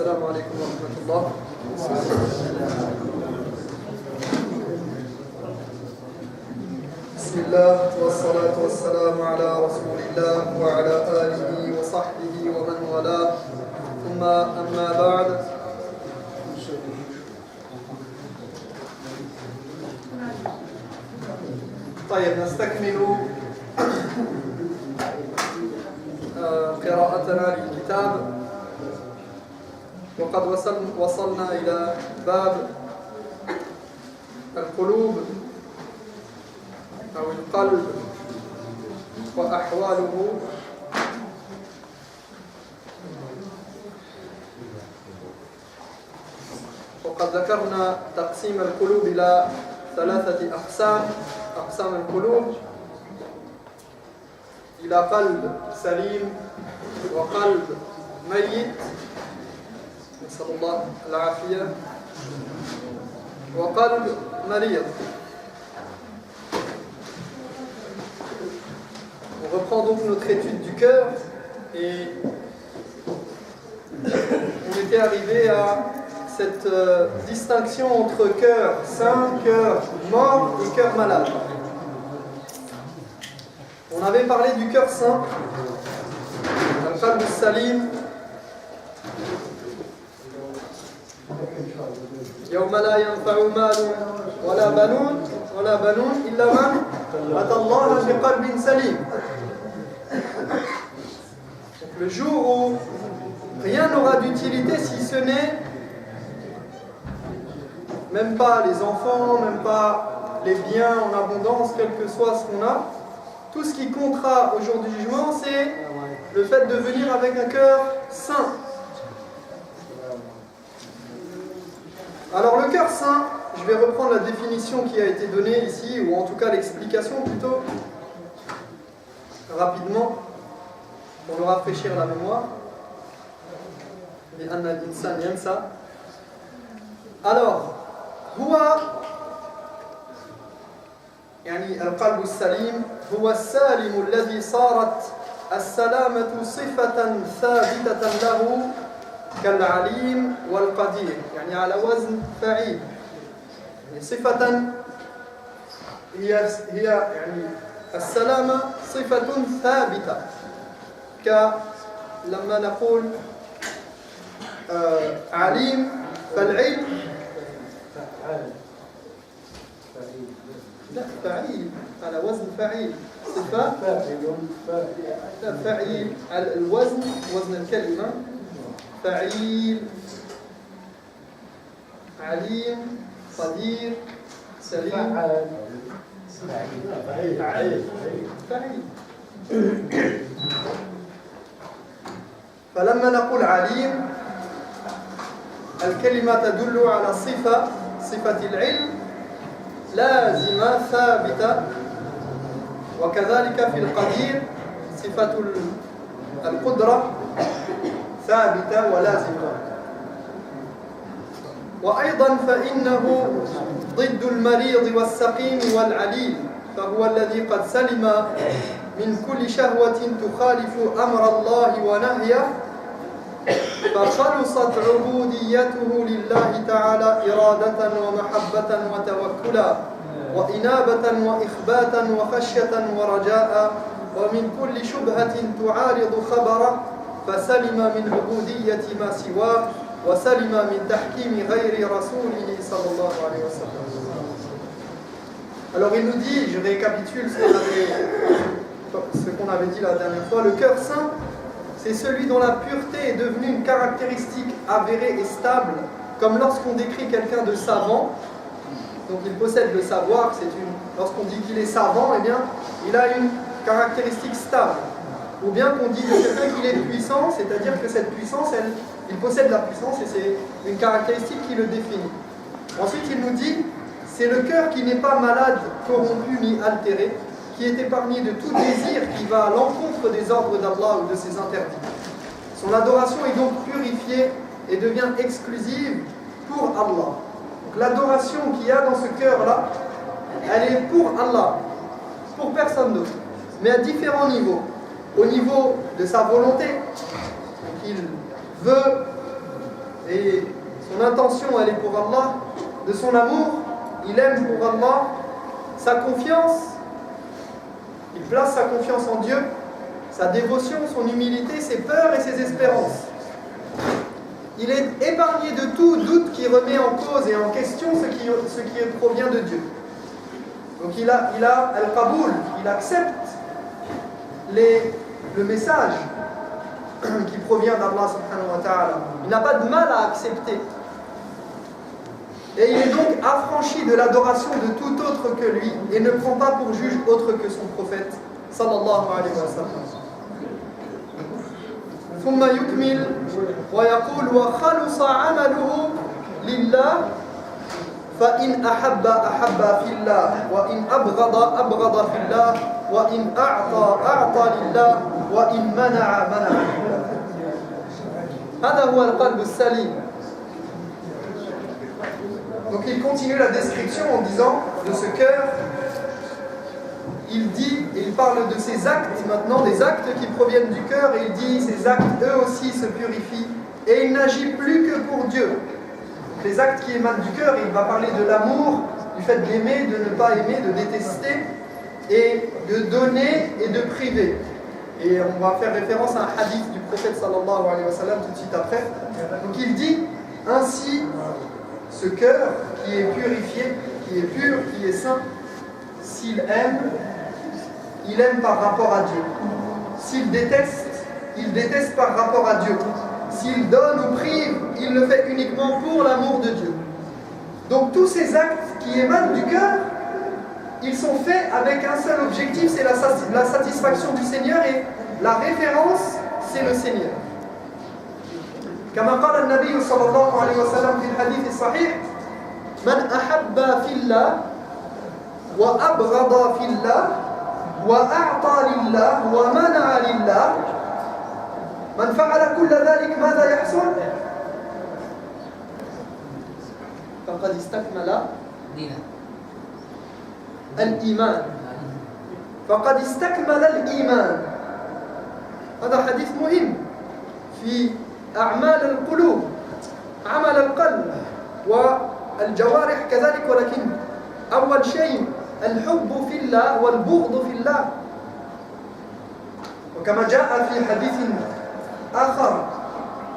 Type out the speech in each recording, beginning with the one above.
السلام عليكم ورحمة الله. بسم الله والصلاة والسلام على رسول الله وعلى آله وصحبه ومن والاه ثم أما بعد. طيب نستكمل قراءتنا للكتاب، وقد وصلنا إلى باب القلوب أو القلب وأحواله. وقد ذكرنا تقسيم القلوب إلى ثلاثة أقسام القلوب، إلى قلب سليم وقلب ميت نسأل الله العافية وقلب مريض. On reprend donc notre étude du cœur et on était arrivé à cette distinction entre cœur sain, cœur mort et cœur malade. On avait parlé du cœur sain, al-qalb salim. يوم لا ينفع مال ولا بنون إلا من أتى الله بقلب سليم. Le jour où rien n'aura d'utilité si ce n'est même pas les enfants, même pas les biens en abondance, quel que soit ce qu'on a. Tout ce qui comptera au jour du jugement, c'est le fait de venir avec un cœur sain. Alors le cœur sain, je vais reprendre la définition qui a été donnée ici, ou en tout cas l'explication plutôt, rapidement, pour nous rafraîchir la mémoire. Alors, هو يعني القلب السليم هو السالم الذي صارت السلامة صفة ثابتة له كالعليم والقدير، يعني على وزن فعيل، يعني صفة هي يعني السلامة صفة ثابتة، كلما نقول عليم فالعلم لا فعيل على وزن فعيل، صفة لا فعيل على الوزن، وزن الكلمة فعيل، عليم، قدير، سليم، فعيل. فلما نقول عليم الكلمة تدل على صفة العلم لازمة ثابتة، وكذلك في القدير صفة القدرة ثابتة ولازمة. وأيضا فإنه ضد المريض والسقيم والعليل، فهو الذي قد سلم من كل شهوة تخالف أمر الله ونهيه، فخلصت عبوديته لله تعالى إرادة ومحبة وتوكلا وإنابة وإخباتا وخشية ورجاء، ومن كل شبهة تعارض خبره، فسلم من عبودية ما سواه وسلم من تحكيم غير رسوله صلى الله عليه وسلم. Alors il nous dit, je récapitule ce qu'on avait dit la dernière fois, le cœur saint, c'est celui dont la pureté est devenue une caractéristique avérée et stable, comme lorsqu'on décrit quelqu'un de savant. Donc il possède le savoir, lorsqu'on dit qu'il est savant, eh bien, il a une caractéristique stable. Ou bien qu'on dit de quelqu'un qu'il est puissant, c'est-à-dire que cette puissance, il possède la puissance et c'est une caractéristique qui le définit. Ensuite il nous dit, c'est le cœur qui n'est pas malade, corrompu ni altéré, qui est épargné de tout désir qui va à l'encontre des ordres d'Allah ou de ses interdits. Son adoration est donc purifiée et devient exclusive pour Allah. Donc l'adoration qu'il y a dans ce cœur-là, elle est pour Allah, pour personne d'autre, mais à différents niveaux. Au niveau de sa volonté, il veut et son intention elle est pour Allah, de son amour, il aime pour Allah, sa confiance, il place sa confiance en Dieu, sa dévotion, son humilité, ses peurs et ses espérances. Il est épargné de tout doute qui remet en cause et en question ce qui provient de Dieu. Donc il a al-qaboul, il accepte le message qui provient d'Allah subhanahu wa ta'ala. Il n'a pas de mal à accepter. Et il est donc affranchi de l'adoration de tout autre que lui et ne prend pas pour juge autre que son prophète sallallahu alayhi wa sallam. ثم يكمل ويقول وخلص عمله لله فإن أحب في الله وإن أبغض في الله وإن أعطى لله وإن منع لله. هذا هو القلب السليم. Donc il continue la description en disant de ce cœur. Il dit, et il parle de ses actes maintenant, des actes qui proviennent du cœur, et il dit ces actes eux aussi se purifient et il n'agit plus que pour Dieu. Donc, les actes qui émanent du cœur, il va parler de l'amour, du fait d'aimer, de ne pas aimer, de détester, et de donner et de priver. Et on va faire référence à un hadith du prophète sallallahu alayhi wa sallam tout de suite après. Donc il dit ainsi, ce cœur qui est purifié, qui est pur, qui est saint, s'il aime, il aime par rapport à Dieu. S'il déteste, il déteste par rapport à Dieu. S'il donne ou prive, il le fait uniquement pour l'amour de Dieu. Donc tous ces actes qui émanent du cœur, ils sont faits avec un seul objectif, c'est la satisfaction du Seigneur, et la référence, c'est le Seigneur. كما قال النبي صلى الله عليه وسلم في الحديث الصحيح من أحب في الله وأبغض في الله وأعطى لله ومنع لله من فعل كل ذلك ماذا يحصل؟ فقد استكمل الإيمان. فقد استكمل الإيمان. هذا حديث مهم في أعمال القلوب، عمل القلب والجوارح كذلك، ولكن أول شيء الحب في الله والبغض في الله. وكما جاء في حديث آخر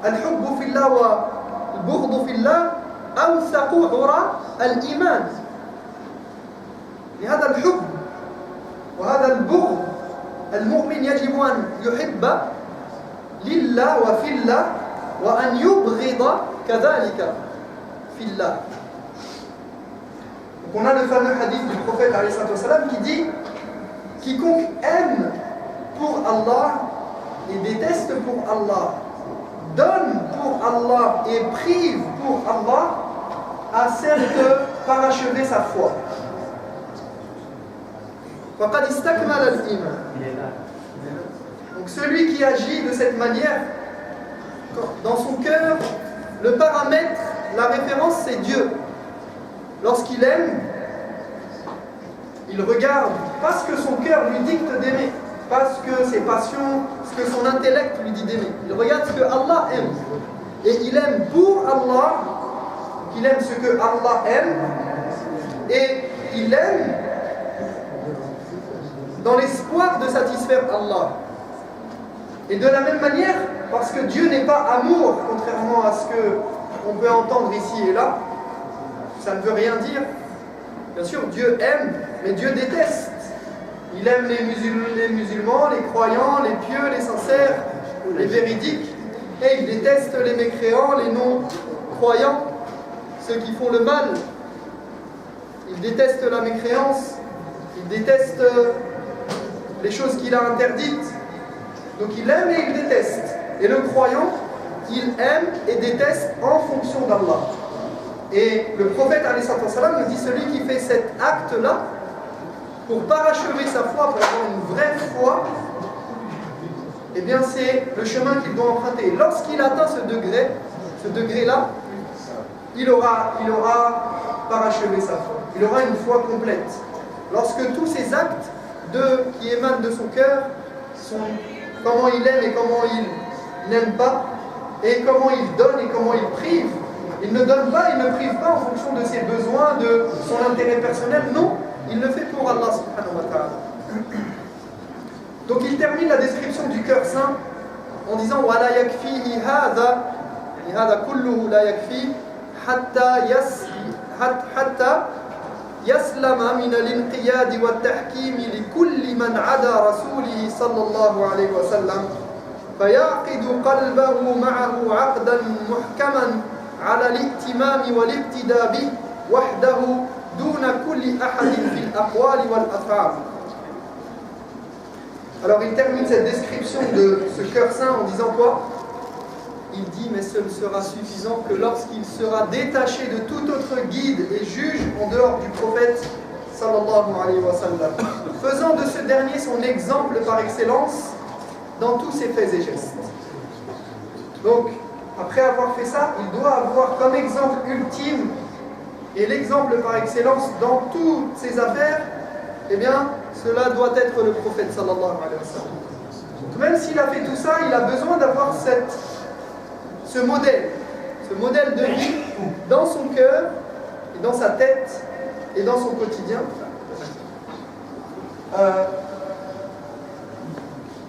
الحب في الله والبغض في الله أوثق عرى الإيمان. لهذا الحب وهذا البغض المؤمن يجب أن يحب لله وفي الله وأن يبغض كذلك في الله. Donc on a le fameux hadith du prophète alayhi salam qui dit quiconque aime pour Allah et déteste pour Allah, donne pour Allah et prive pour Allah, a certes parachevé sa foi. فقد استكمل الإيمان. Donc celui qui agit de cette manière, dans son cœur, le paramètre, la référence c'est Dieu. Lorsqu'il aime, il regarde pas ce que son cœur lui dicte d'aimer, pas ce que ses passions, ce que son intellect lui dit d'aimer. Il regarde ce que Allah aime. Et il aime pour Allah, il aime ce que Allah aime, et il aime dans l'espoir de satisfaire Allah. Et de la même manière, parce que Dieu n'est pas amour, contrairement à ce qu'on peut entendre ici et là, ça ne veut rien dire. Bien sûr, Dieu aime, mais Dieu déteste. Il aime les musulmans, les croyants, les pieux, les sincères, les véridiques, et il déteste les mécréants, les non-croyants, ceux qui font le mal. Il déteste la mécréance, il déteste les choses qu'il a interdites. Donc il aime et il déteste. Et le croyant, il aime et déteste en fonction d'Allah. Et le prophète alayhi salam nous dit celui qui fait cet acte-là, pour parachever sa foi, pour avoir une vraie foi, eh bien c'est le chemin qu'il doit emprunter. Lorsqu'il atteint ce degré-là, il aura parachevé sa foi. Il aura une foi complète. Lorsque tous ces actes qui émanent de son cœur sont comment il aime et comment il n'aime pas, et comment il donne et comment il prive. Il ne donne pas, il ne prive pas en fonction de ses besoins, de son intérêt personnel. Non, il le fait pour Allah subhanahu wa ta'ala. Donc il termine la description du cœur saint en disant وَلَا يَكْفِيهِ هَذَا يعني هذا كله لا يكفي حتى يسلم من الانقياد والتحكيم لكل من عدا رسوله صلى الله عليه وسلم فيعقد قلبه معه عقدا محكما على الائتمام والاقتداء به وحده دون كل أحد في الأقوال والأفعال. Alors il termine cette description de ce cœur saint en disant quoi? Il dit mais ce ne sera suffisant que lorsqu'il sera détaché de tout autre guide et juge en dehors du prophète sallallahu alayhi wa sallam, faisant de ce dernier son exemple par excellence dans tous ses faits et gestes. Donc après avoir fait ça, il doit avoir comme exemple ultime et l'exemple par excellence dans toutes ses affaires, eh bien cela doit être le prophète sallallahu alayhi wa sallam. Donc même s'il a fait tout ça, il a besoin d'avoir ce modèle de vie dans son cœur et dans sa tête et dans son quotidien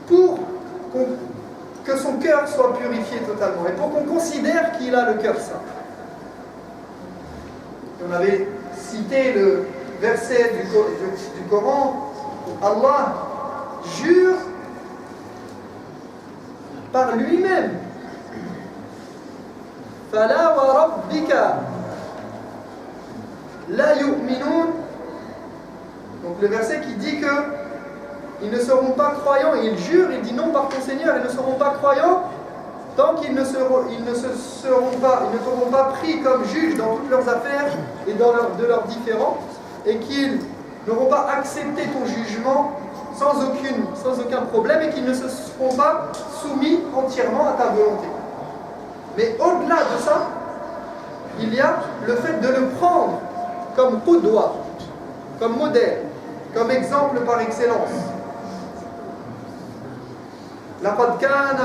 pour que son cœur soit purifié totalement et pour qu'on considère qu'il a le cœur saint. On avait cité le verset du Coran où Allah jure par lui-même. فَلَا وَرَبِّكَ لَا يُؤْمِنُونَ. Donc le verset qui dit que ils ne seront pas croyants, et il jure, il dit non par ton Seigneur, ils ne seront pas croyants tant qu'ils ne seront pas pris comme juges dans toutes leurs affaires et de leurs différends, et qu'ils n'auront pas accepté ton jugement sans aucun problème, et qu'ils ne se seront pas soumis entièrement à ta volonté. Mais au-delà de ça, il y a le fait de le prendre comme qudwa, comme modèle, comme exemple par excellence. لقد كان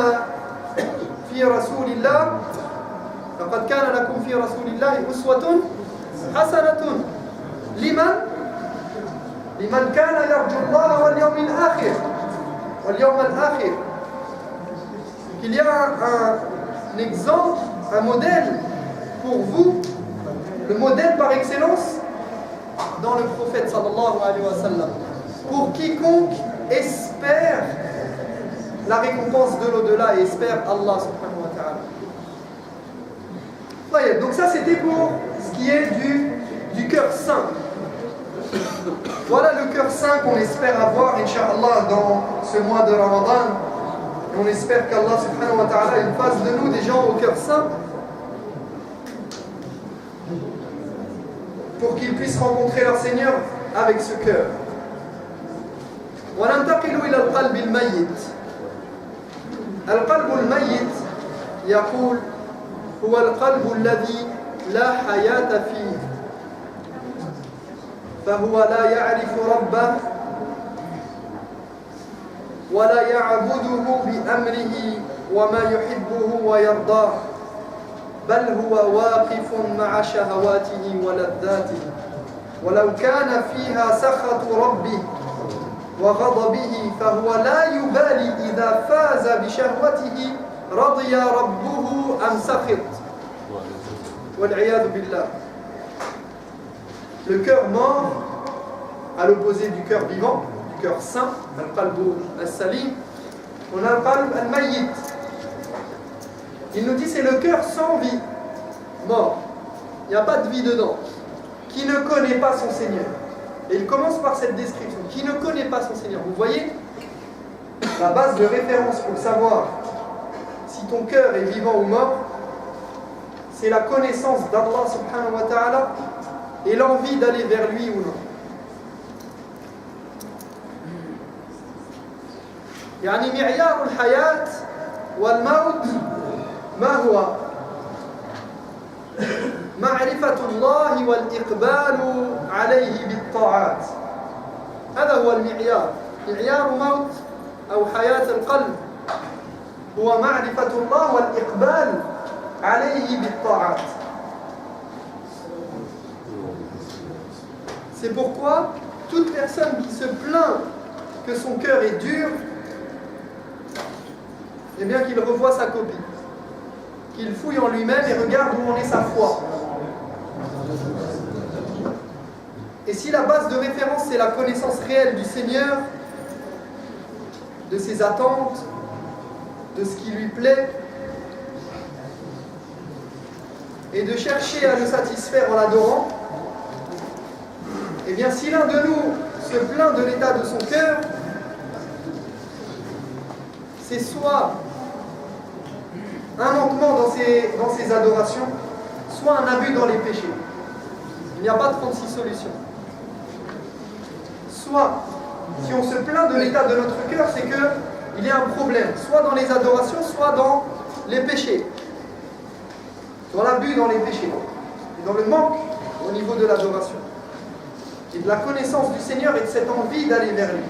لكم في رسول الله أسوة حسنة لمن كان يرجو الله واليوم الآخر. Il y a un exemple, un modèle pour vous, le modèle par excellence dans le prophète sallallahu alayhi wa sallam, pour quiconque espère la récompense de l'au-delà et espère Allah subhanahu wa ta'ala. Donc ça c'était pour ce qui est du cœur saint. Voilà le cœur saint qu'on espère avoir Inch'Allah dans ce mois de Ramadan. On espère qu'Allah subhanahu wa ta'ala fasse de nous des gens au cœur saint pour qu'ils puissent rencontrer leur Seigneur avec ce cœur. وننتقل إلى القلب الميت. القلب الميت يقول هو القلب الذي لا حياة فيه فهو لا يعرف ربه ولا يعبده بأمره وما يحبه ويرضاه بل هو واقف مع شهواته ولذاته ولو كان فيها سخط ربه وغضبه فهو لا يبالي إذا فاز بشهوته رضي ربه أم سخط والعياذ بالله. Le cœur mort, à l'opposé du cœur vivant, du cœur saint, al-qalbu al-salim, on a al-qalb al-mayyit. Il nous dit c'est le cœur sans vie, mort. Il n'y a pas de vie dedans, qui ne connaît pas son Seigneur. Et il commence par cette description, qui ne connaît pas son Seigneur. Vous voyez, la base de référence pour savoir si ton cœur est vivant ou mort, c'est la connaissance d'Allah subhanahu wa ta'ala et l'envie d'aller vers lui ou non. يعني معيار الحياة والموت ما هو؟ معرفة الله والإقبال عليه بالطاعات. هذا هو المعيار. معيار موت أو حياة القلب هو معرفة الله والإقبال عليه بالطاعات. C'est pourquoi toute personne qui se plaint que son cœur est dur, eh bien qu'il revoie sa copie, qu'il fouille en lui-même et regarde où en est sa foi. Et si la base de référence c'est la connaissance réelle du Seigneur, de ses attentes, de ce qui lui plaît, et de chercher à le satisfaire en l'adorant, eh bien si l'un de nous se plaint de l'état de son cœur, c'est soit un manquement dans ses adorations, soit un abus dans les péchés. Il n'y a pas 36 solutions. Soit, si on se plaint de l'état de notre cœur, c'est qu'il y a un problème, soit dans les adorations, soit dans les péchés. Dans l'abus dans les péchés, et dans le manque au niveau de l'adoration, et de la connaissance du Seigneur et de cette envie d'aller vers lui.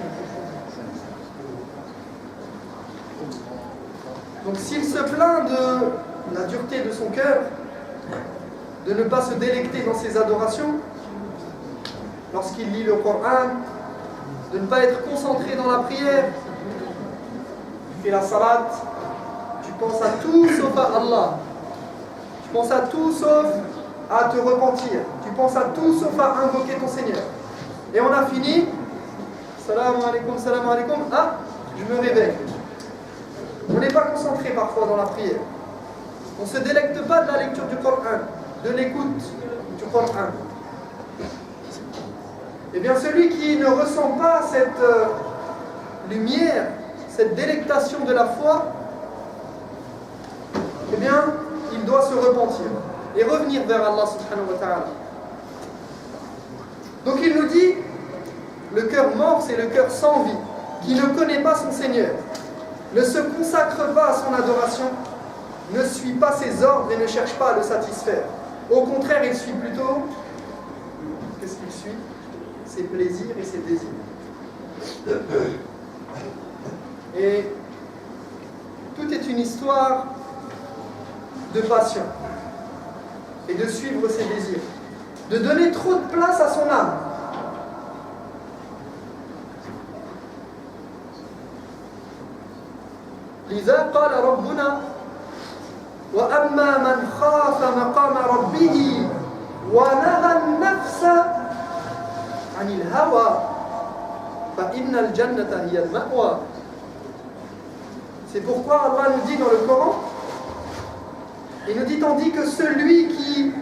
Donc s'il se plaint de la dureté de son cœur, de ne pas se délecter dans ses adorations, lorsqu'il lit le Coran, de ne pas être concentré dans la prière, tu fais la salat, tu penses à tout sauf à Allah. Tu penses à tout sauf à te repentir. Tu penses à tout sauf à invoquer ton Seigneur. Et on a fini. Salam alaikum, salam alaikum. Ah, je me réveille. On n'est pas concentré parfois dans la prière. On ne se délecte pas de la lecture du Coran, de l'écoute du Coran. Eh bien, celui qui ne ressent pas cette lumière, cette délectation de la foi, eh bien, il doit se repentir et revenir vers Allah subhanahu wa ta'ala. Donc il nous dit, le cœur mort, c'est le cœur sans vie, qui ne connaît pas son Seigneur, ne se consacre pas à son adoration, ne suit pas ses ordres et ne cherche pas à le satisfaire. Au contraire, il suit plutôt, qu'est-ce qu'il suit? Ses plaisirs et ses désirs. Et tout est une histoire de passion et de suivre ses désirs, de donner trop de place à son âme. لذا قال ربنا وأما من خاف مقام ربه ونهى النفس عن الهوى فإن الجنة هي المأوى. C'est pourquoi Allah nous dit dans le Coran, il nous dit, tandis que celui qui,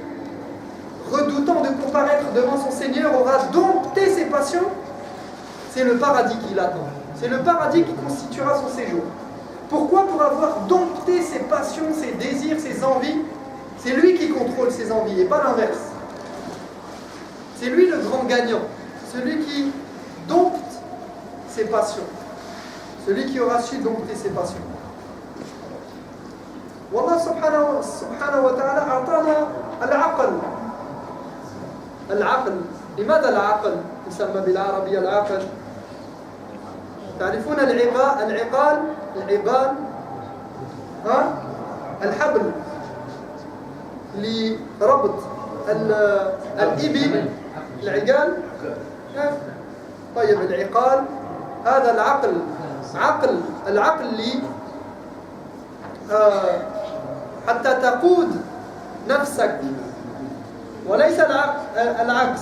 redoutant de comparaître devant son Seigneur, aura dompté ses passions, c'est le paradis qui l'attend. C'est le paradis qui constituera son séjour. Pourquoi? Pour avoir dompté ses passions, ses désirs, ses envies. C'est lui qui contrôle ses envies et pas l'inverse. C'est lui le grand gagnant, celui qui dompte ses passions, celui qui aura su dompter ses passions. والله سبحانه وتعالى أعطانا العقل. لماذا العقل يسمى بالعربية العقل؟ تعرفون العقال الحبل لربط الإبل، العقال. طيب العقال هذا العقل لي حتى تقود نفسك، وليس العكس.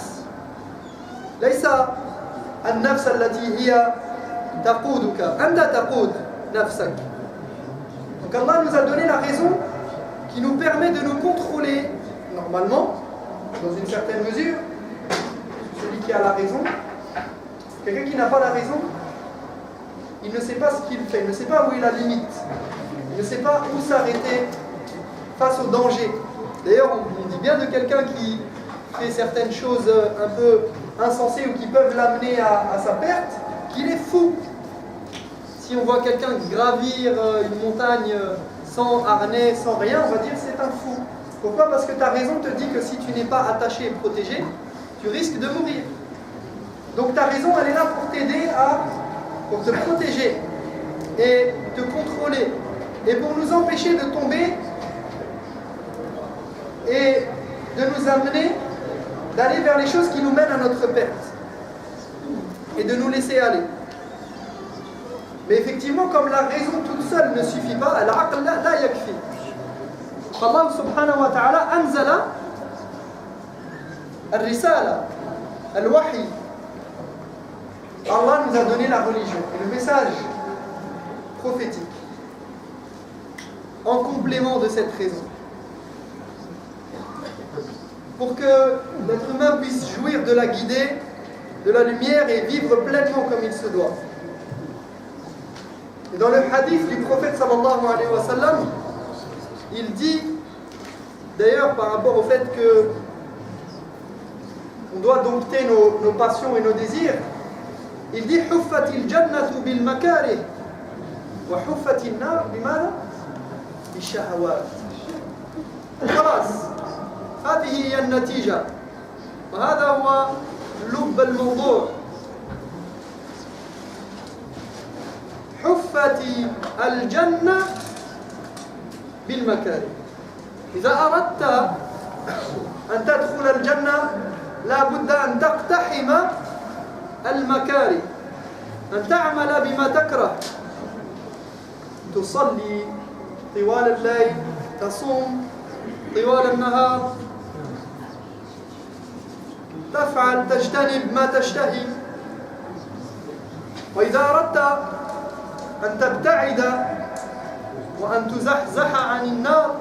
ليس النفس التي هي تقودك، أنت تقود نفسك. Donc Allah nous a donné la raison qui nous permet de nous contrôler normalement, dans une certaine mesure. Celui qui a la raison, quelqu'un qui n'a pas la raison, il ne sait pas ce qu'il fait, il ne sait pas où est la limite, il ne sait pas où s'arrêter face au danger. D'ailleurs, on dit bien de quelqu'un qui fait certaines choses un peu insensées ou qui peuvent l'amener à sa perte, qu'il est fou. Si on voit quelqu'un gravir une montagne sans harnais, sans rien, on va dire c'est un fou. Pourquoi? Parce que ta raison te dit que si tu n'es pas attaché et protégé, tu risques de mourir. Donc ta raison, elle est là pour t'aider pour te protéger et te contrôler et pour nous empêcher de tomber et de nous amener d'aller vers les choses qui nous mènent à notre perte et de nous laisser aller. Mais effectivement, comme la raison toute seule ne suffit pas, al-aql la yakfi. Allah subhanahu wa ta'ala anzala al-risala, al-wahi. Allah nous a donné la religion et le message prophétique en complément de cette raison. Pour que l'être humain puisse jouir de la guidée, de la lumière et vivre pleinement comme il se doit. Et dans le hadith du prophète sallallahu alayhi wa sallam, il dit, d'ailleurs par rapport au fait que on doit dompter nos passions et nos désirs, il dit huffatil jannatu bil makarih wa huffatil nar bimada bishahawat. خلاص هذه هي النتيجة وهذا هو لب الموضوع. حفت الجنة بالمكاره. إذا أردت أن تدخل الجنة لا بد أن تقتحم المكاره، أن تعمل بما تكره، تصلي طوال الليل، تصوم طوال النهار، تفعل تجتنب ما تشتهي. وإذا أردت أن تبتعد وأن تزحزح عن النار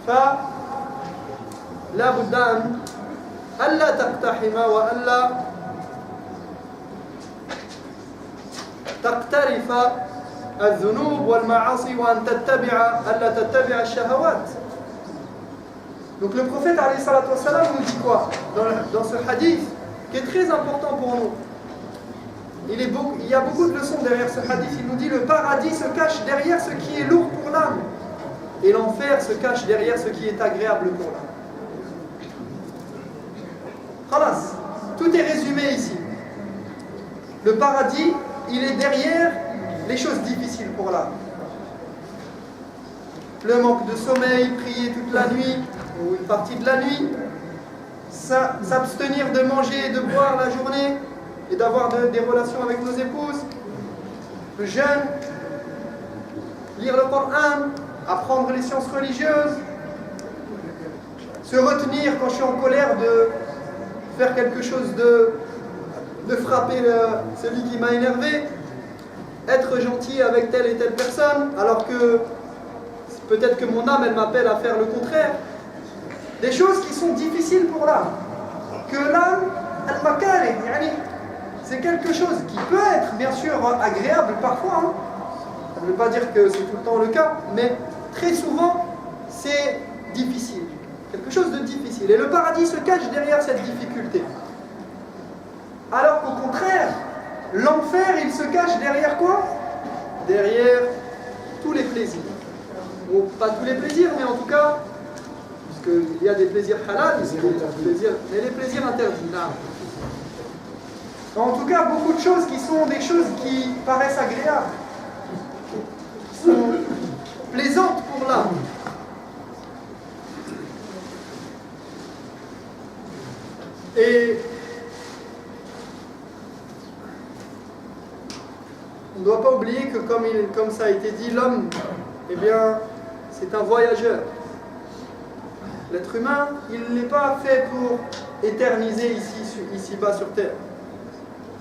فلا بد أن ألا تقتحم وألا تقترف الذنوب والمعاصي وأن ألا تتبع الشهوات. Donc le prophète alayhi salatu wassalam nous dit quoi dans ce hadith qui est très important pour nous. Il y a beaucoup de leçons derrière ce hadith. Il nous dit le paradis se cache derrière ce qui est lourd pour l'âme et l'enfer se cache derrière ce qui est agréable pour l'âme. Khalas, tout est résumé ici. Le paradis, il est derrière les choses difficiles pour l'âme. Le manque de sommeil, prier toute la nuit ou une partie de la nuit, s'abstenir de manger et de boire la journée et d'avoir des relations avec nos épouses, le jeûne, lire le Coran, apprendre les sciences religieuses, se retenir quand je suis en colère de faire quelque chose de frapper celui qui m'a énervé, être gentil avec telle et telle personne alors que peut-être que mon âme elle m'appelle à faire le contraire. Des choses qui sont difficiles pour l'âme. Que l'âme, al-makari, c'est quelque chose qui peut être bien sûr agréable parfois. Hein. Ça ne veut pas dire que c'est tout le temps le cas, mais très souvent c'est difficile. Quelque chose de difficile. Et le paradis se cache derrière cette difficulté. Alors qu'au contraire, l'enfer il se cache derrière quoi? Derrière tous les plaisirs. Bon, pas tous les plaisirs, mais en tout cas, puisqu'il y a des plaisirs halal, mais les plaisirs interdits. Là. En tout cas, beaucoup de choses qui sont des choses qui paraissent agréables, qui sont plaisantes pour l'âme. Et on ne doit pas oublier que comme ça a été dit, l'homme, eh bien, c'est un voyageur. L'être humain, il n'est pas fait pour éterniser ici-bas sur terre.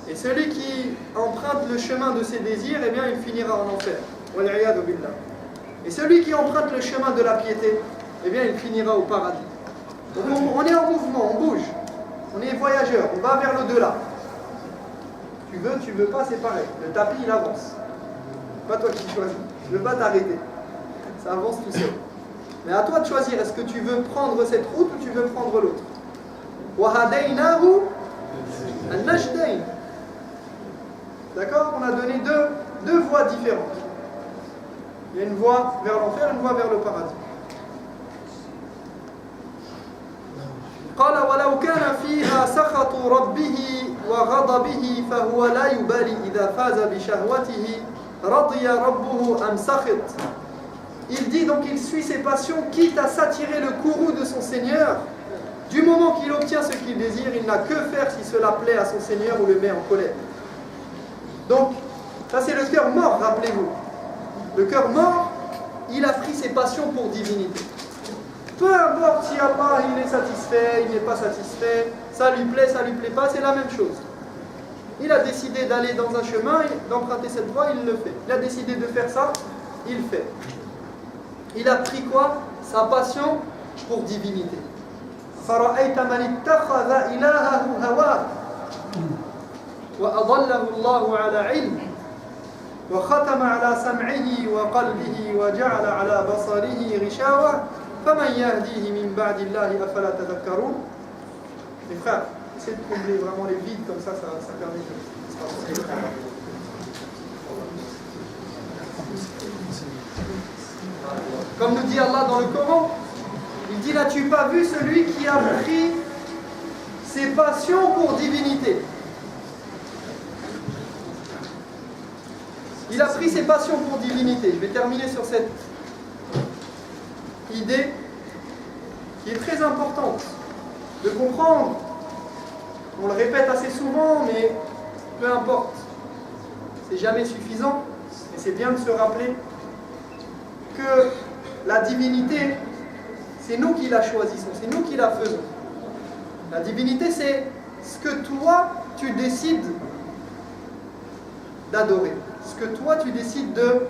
Et celui qui emprunte le chemin de ses désirs, eh bien, il finira en enfer. Et celui qui emprunte le chemin de la piété, eh bien, il finira au paradis. Donc on est en mouvement, on bouge. On est voyageur, on va vers l'au-delà. Tu veux pas, c'est pareil. Le tapis, il avance. Pas toi qui choisis. Tu ne veux pas t'arrêter. Ça avance tout seul. Mais à toi de choisir, est-ce que tu veux prendre cette route ou tu veux prendre l'autre? وَهَدَيْنَاهُ النَّجْدَيْنِ. D'accord? On a donné deux voies différentes. Il y a une voie vers l'enfer, une voie vers le paradis. قال ولو كان فيها سخط ربه وغضبه فهو لا يبالي إذا فاز بشهوته رضي ربه أم سخط Il dit donc qu'il suit ses passions, quitte à s'attirer le courroux de son Seigneur. Du moment qu'il obtient ce qu'il désire, il n'a que faire si cela plaît à son Seigneur ou le met en colère. Donc, ça c'est le cœur mort, rappelez-vous. Le cœur mort, il a pris ses passions pour divinité. Peu importe si Allah il est satisfait, il n'est pas satisfait, ça lui plaît pas, c'est la même chose. Il a décidé d'aller dans un chemin, d'emprunter cette voie, il le fait. Il a décidé de faire ça, il fait. Il a pris quoi? Sa passion pour divinité. فَرَأَيْتَ مَنِ اتَّخَذَ إِلَهَهُ هَوَاهُ وَأَضَلَّهُ اللَّهُ عَلَى عِلْمٍ وَخَتَمَ عَلَى سَمْعِهِ وَقَلْبِهِ وَجَعَلَ عَلَى بَصَرِهِ غِشَاوَةً فَمَنْ يَهْدِيهِ مِنْ بَعْدِ اللَّهِ أَفَلَا تَذَكَّرُونَ. Les frères, essayez de combler vraiment les vides, comme ça permet de... Comme nous dit Allah dans le Coran, il dit: n'as-tu pas vu celui qui a pris ses passions pour divinité? Il a pris ses passions pour divinité. Je vais terminer sur cette idée qui est très importante de comprendre. On le répète assez souvent, mais peu importe. C'est jamais suffisant. Et c'est bien de se rappeler que la divinité, c'est nous qui la choisissons, c'est nous qui la faisons. La divinité, c'est ce que toi, tu décides d'adorer, ce que toi, tu décides de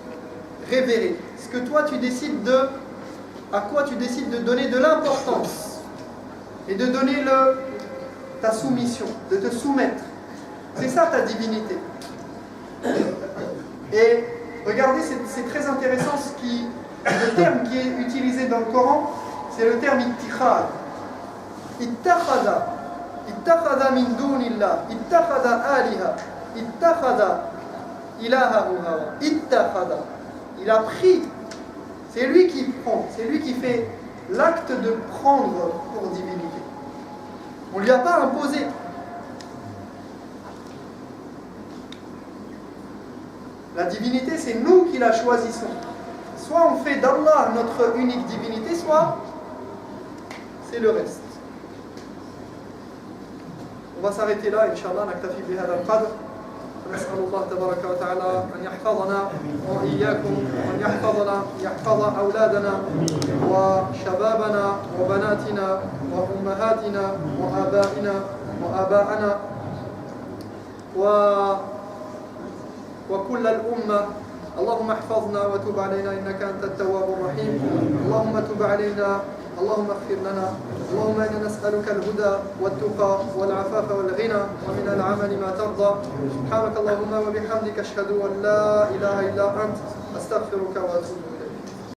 révérer, ce que toi, tu décides à quoi tu décides de donner de l'importance et de donner ta soumission, de te soumettre. C'est ça ta divinité. Et regardez, c'est très intéressant le terme qui est utilisé dans le Coran, c'est le terme ittikhad. Ittakhada min dunillah, ittakhada aliha, ittakhada ilahahu hawa, ittakhada. Il a pris, c'est lui qui prend, c'est lui qui fait l'acte de prendre pour divinité. On ne lui a pas imposé. La divinité, c'est nous qui la choisissons. Soit on fait d'Allah notre unique divinité, soit c'est le reste. On va s'arrêter là, Inch'Allah, naktafi bihada al-qadr. نسأل الله تبارك وتعالى أن يحفظنا وإياكم وأن يحفظ أولادنا وشبابنا وبناتنا وأمهاتنا وآباءنا وكل الأمة. اللهم احفظنا وتب علينا إنك أنت التواب الرحيم. اللهم تب علينا، اللهم اغفر لنا. اللهم إنا نسألك الهدى والتقى والعفاف والغنى ومن العمل ما ترضى. سبحانك اللهم وبحمدك أشهد أن لا إله إلا أنت أستغفرك وأتوب إليك.